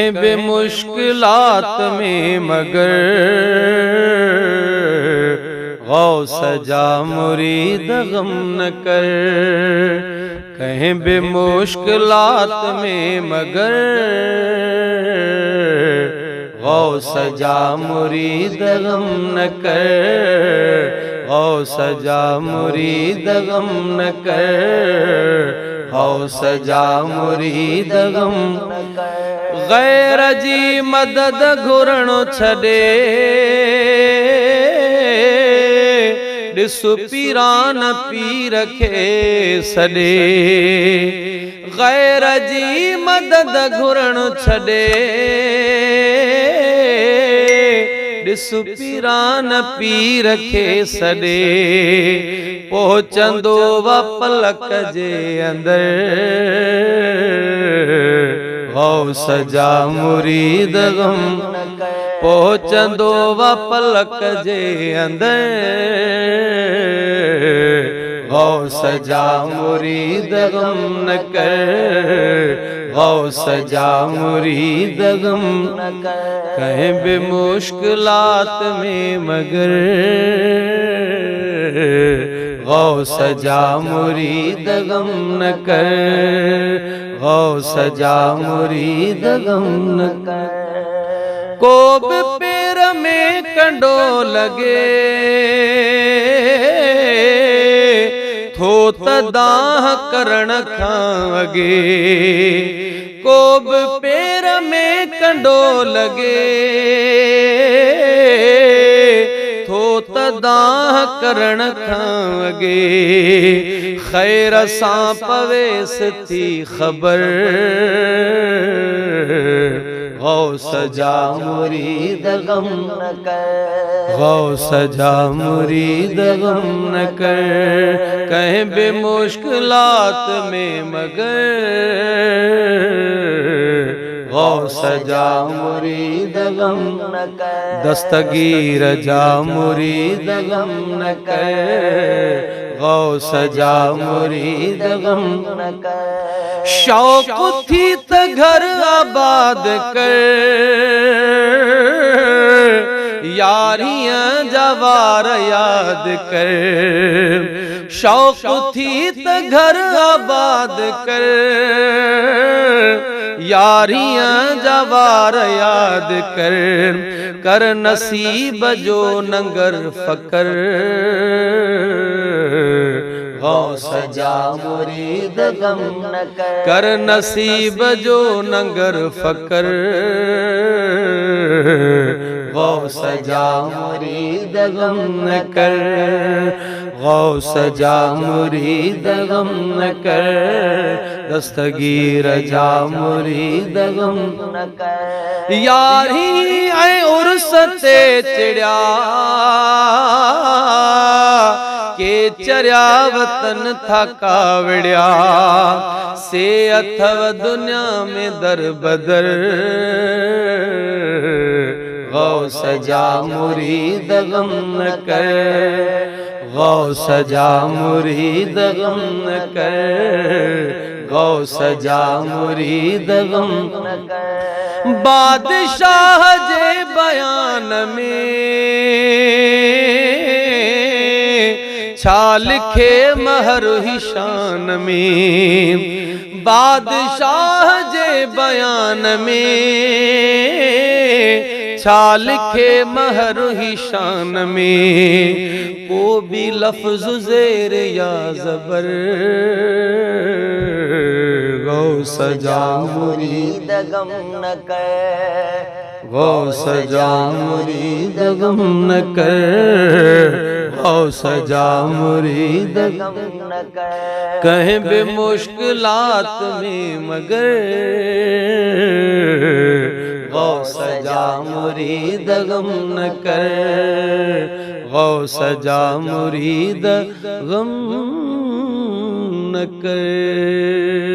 कहें बे मुश्किलात में मगर गौस जा मुरीद गम न कर। कहें बे मुश्किलात में मगर गौस जा मुरीद गम न कर। गौस जा मुरीद गम न कर। गौस जा मुरीद गम गैर जी मदद घुरणो छॾे ॾिसु पीरान पीर खे सॾे। गैर जी मदद घुरणो छॾे ॾिसु पीरान पीर खे सॾे। पहुचंदो व पलक जे अंदर गौस जा मुरीद गम। पहुचंदो व पलक जे अंदर गौस जा मुरीद गम न कर। गौस जा मुरीद गम कहें बे मुश्किलात में मगर गौस जा मुरीद गम न कर। गौस जा मुरीद गम न कर। को बि पेर में कंडो लगे थो त दाह करण खां अगे। को बि पेर में कंडो लगे थो त दाह करण खां अगे। खैर सां पवेस थी ख़बर गौस जा मुरीद गम न कर। गौस जा मुरीद गम न कर। कहें बे मुश्किलात में मगर गौस जा मुरीद गम न कर। दस्तगीर जा मुरीद गम न कर। गौस जा मुरीद गम न कर। शौक थी त घर आबाद कर यारियां जवार याद कर। शौक थी त घर आबाद कर यारियां जवार याद कर। कर नसीब जो नंगर फकर गौस जा मुरीद गम न कर। कर नसीब जो नंगर फकर गौस जा मुरीद गम न कर। गौस जा मुरीद गम न कर। दस्तगीर जा मुरीद गम न कर। यारी ऐं उर्स ते चिड़िया के चरिया वतन था कावड़िया। से अथव दुनिया में दर बदर गौस जा मुरीद गम न कर। गौस जा मुरीद गम न कर। गौस जा मुरीद गम न कर। बादशाह जे बयान में छा लिखे महर ही शान में। बादशाह जे बयान में छा लिखे महर ही शान में। को भी लफ्ज़ ज़ेर या ज़बर गौस जा मुरीद गम न कर। गौस जा मुरीद गम न कर। गौस जा मुरीद गम न कर। कहें बे मुश्किलात में मगर गौस जा मुरीद गम न कर। गौस जा मुरीद गम न कर।